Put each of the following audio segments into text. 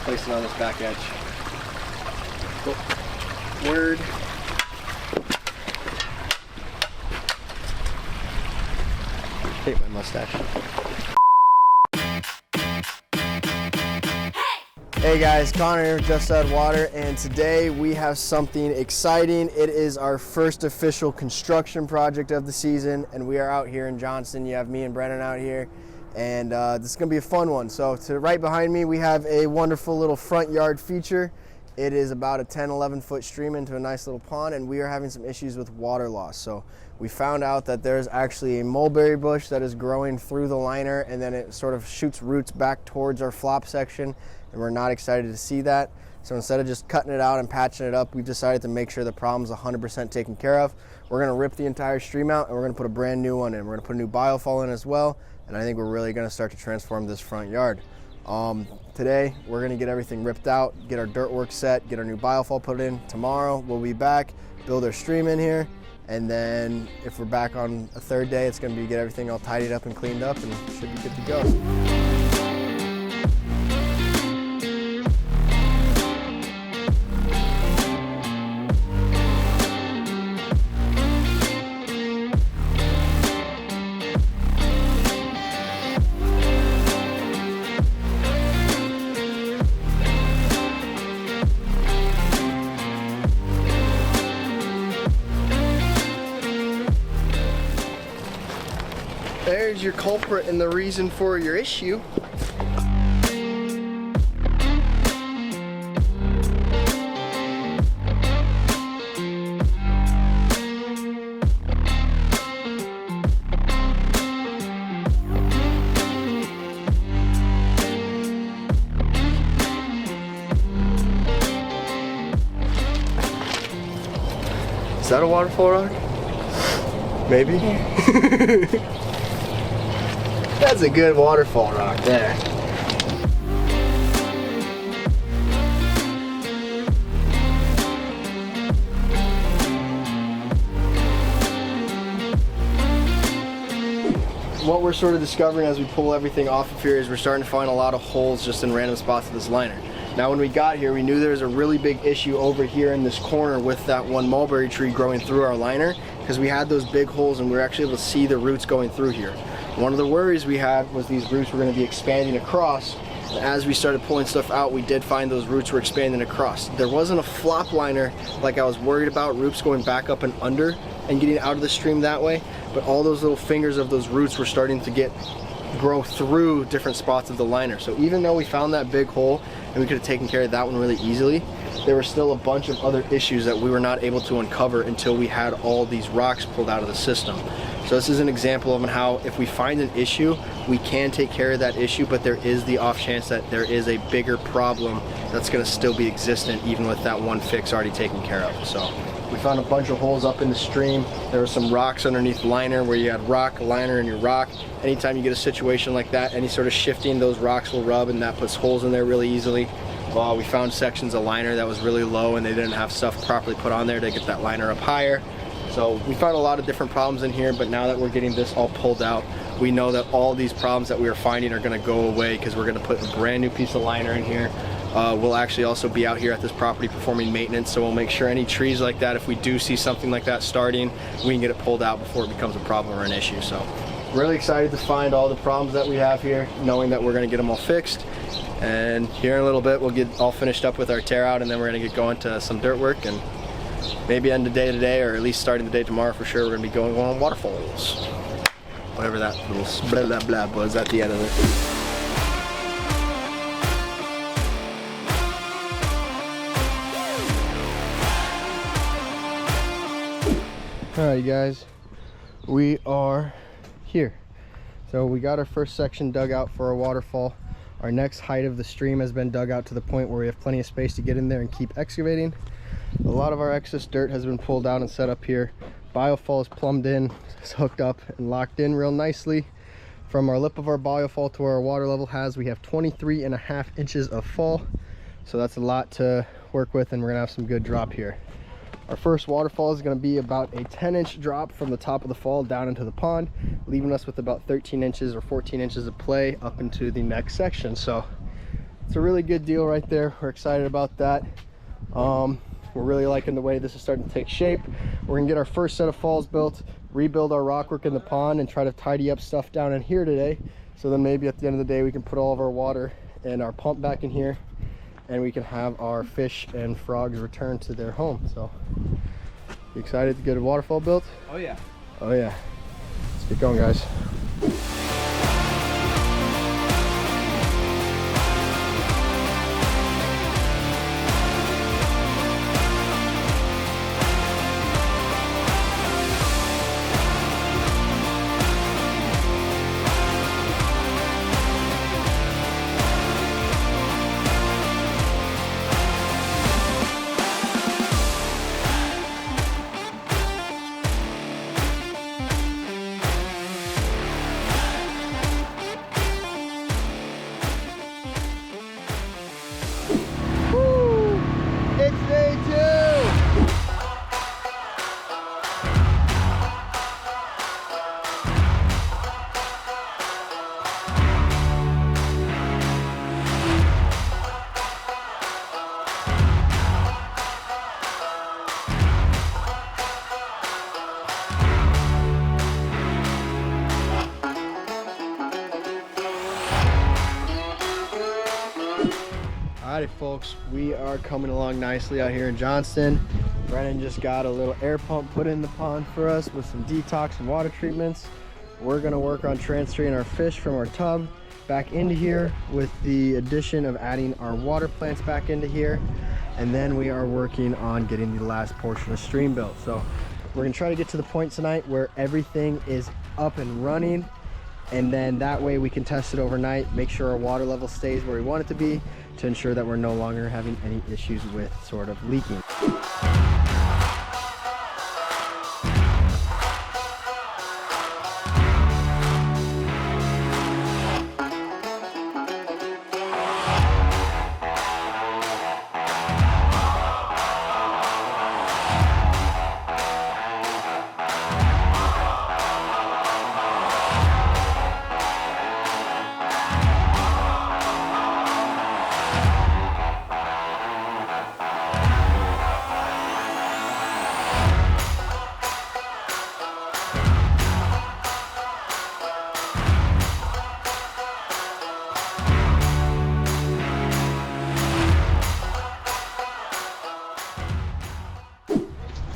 place it on this back edge. Word. Hate my mustache. Hey guys, Connor here with Just Add Water, and today we have something exciting. It is our first official construction project of the season, and we are out here in Johnston. You have me and Brennan out here, and this is going to be a fun one. So right behind me, we have a wonderful little front yard feature. It is about a 10-11 foot stream into a nice little pond, and we are having some issues with water loss. So we found out that there's actually a mulberry bush that is growing through the liner, and then it sort of shoots roots back towards our flop section, and we're not excited to see that. So instead of just cutting it out and patching it up, we've decided to make sure the problem's 100% taken care of. We're going to rip the entire stream out, and we're going to put a brand new one in. We're going to put a new biofall in as well, and I think we're really going to start to transform this front yard. Today we're going to get everything ripped out, get our dirt work set, get our new biofall put in. Tomorrow we'll be back, build our stream in here, and then if we're back on a third day, it's going to be get everything all tidied up and cleaned up, and should be good to go. There's your culprit and the reason for your issue. Is that a waterfall rock? Maybe. That's a good waterfall rock there. What we're sort of discovering as we pull everything off of here is we're starting to find a lot of holes just in random spots of this liner. Now when we got here, we knew there was a really big issue over here in this corner with that one mulberry tree growing through our liner, because we had those big holes and we were actually able to see the roots going through here. One of the worries we had was these roots were going to be expanding across. And as we started pulling stuff out, we did find those roots were expanding across. There wasn't a flop liner like I was worried about, roots going back up and under and getting out of the stream that way, but all those little fingers of those roots were starting to grow through different spots of the liner. So even though we found that big hole and we could have taken care of that one really easily, there were still a bunch of other issues that we were not able to uncover until we had all these rocks pulled out of the system. So this is an example of how if we find an issue, we can take care of that issue, but there is the off chance that there is a bigger problem that's going to still be existent even with that one fix already taken care of. So we found a bunch of holes up in the stream. There were some rocks underneath liner where you had rock, liner, and your rock. Anytime you get a situation like that, any sort of shifting, those rocks will rub and that puts holes in there really easily. Well, we found sections of liner that was really low and they didn't have stuff properly put on there to get that liner up higher. So we found a lot of different problems in here, but now that we're getting this all pulled out, we know that all these problems that we were finding are going to go away because we're going to put a brand new piece of liner in here. We'll actually also be out here at this property performing maintenance, so we'll make sure any trees like that, if we do see something like that starting, we can get it pulled out before it becomes a problem or an issue. So really excited to find all the problems that we have here, knowing that we're going to get them all fixed. And here in a little bit we'll get all finished up with our tear out, and then we're going to get going to some dirt work, and maybe end the day today, or at least starting the day tomorrow for sure. We're going to be going on waterfalls. Whatever that little blah blah blah was at the end of it. Alright guys, we are here. So we got our first section dug out for our waterfall. Our next height of the stream has been dug out to the point where we have plenty of space to get in there and keep excavating. A lot of our excess dirt has been pulled out and set up here. Biofall is plumbed in, it's hooked up and locked in real nicely. From our lip of our biofall to where our water level has, we have 23.5 inches of fall. So that's a lot to work with, and we're gonna have some good drop here. Our first waterfall is going to be about a 10-inch drop from the top of the fall down into the pond, leaving us with about 13 inches or 14 inches of play up into the next section. So it's a really good deal right there. We're excited about that. We're really liking the way this is starting to take shape. We're gonna get our first set of falls built, rebuild our rockwork in the pond, and try to tidy up stuff down in here today. So then maybe at the end of the day, we can put all of our water and our pump back in here, and we can have our fish and frogs return to their home. So, you excited to get a waterfall built? Oh yeah. Oh yeah. Let's get going, guys. Alrighty folks, we are coming along nicely out here in Johnston. Brennan just got a little air pump put in the pond for us with some detox and water treatments. We're gonna work on transferring our fish from our tub back into here with the addition of adding our water plants back into here. And then we are working on getting the last portion of stream built. So we're gonna try to get to the point tonight where everything is up and running. And then that way we can test it overnight, make sure our water level stays where we want it to be, to ensure that we're no longer having any issues with sort of leaking.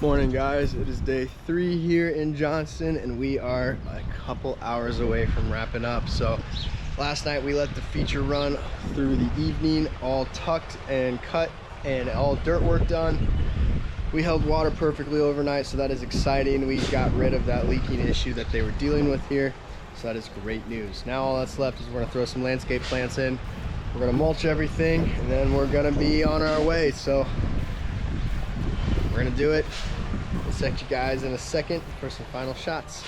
Morning guys, it is day 3 here in Johnston and we are a couple hours away from wrapping up. So last night we let the feature run through the evening, all tucked and cut and all dirt work done. We held water perfectly overnight, so that is exciting. We got rid of that leaking issue that they were dealing with here, so that is great news. Now all that's left is we're gonna throw some landscape plants in, we're gonna mulch everything, and then we're gonna be on our way. So we're gonna do it. We'll set you guys in a second for some final shots.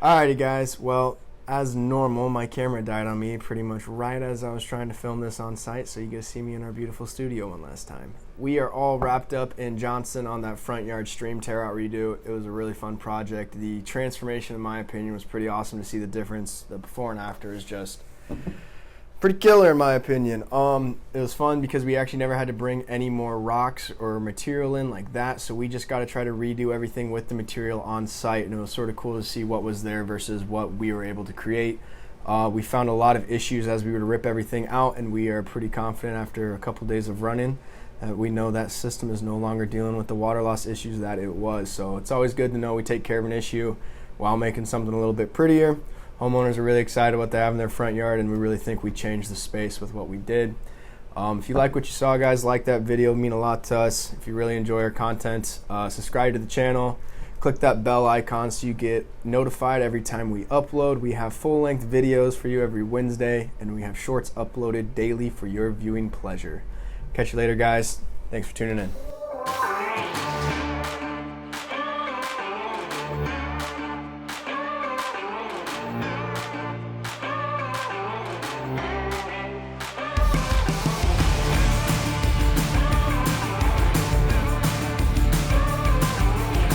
Alrighty guys, well, as normal, my camera died on me pretty much right as I was trying to film this on site, so you get to see me in our beautiful studio one last time. We are all wrapped up in Johnston on that front yard stream tear out redo. It was a really fun project. The transformation, in my opinion, was pretty awesome to see the difference. The before and after is just pretty killer in my opinion. It was fun because we actually never had to bring any more rocks or material in like that, so we just got to try to redo everything with the material on site, and it was sort of cool to see what was there versus what we were able to create. We found a lot of issues as we were to rip everything out, and we are pretty confident after a couple days of running that we know that system is no longer dealing with the water loss issues that it was. So it's always good to know we take care of an issue while making something a little bit prettier. Homeowners are really excited about what they have in their front yard, and we really think we changed the space with what we did. If you like what you saw, guys, like that video. It would mean a lot to us. If you really enjoy our content, subscribe to the channel. Click that bell icon so you get notified every time we upload. We have full-length videos for you every Wednesday, and we have shorts uploaded daily for your viewing pleasure. Catch you later, guys. Thanks for tuning in.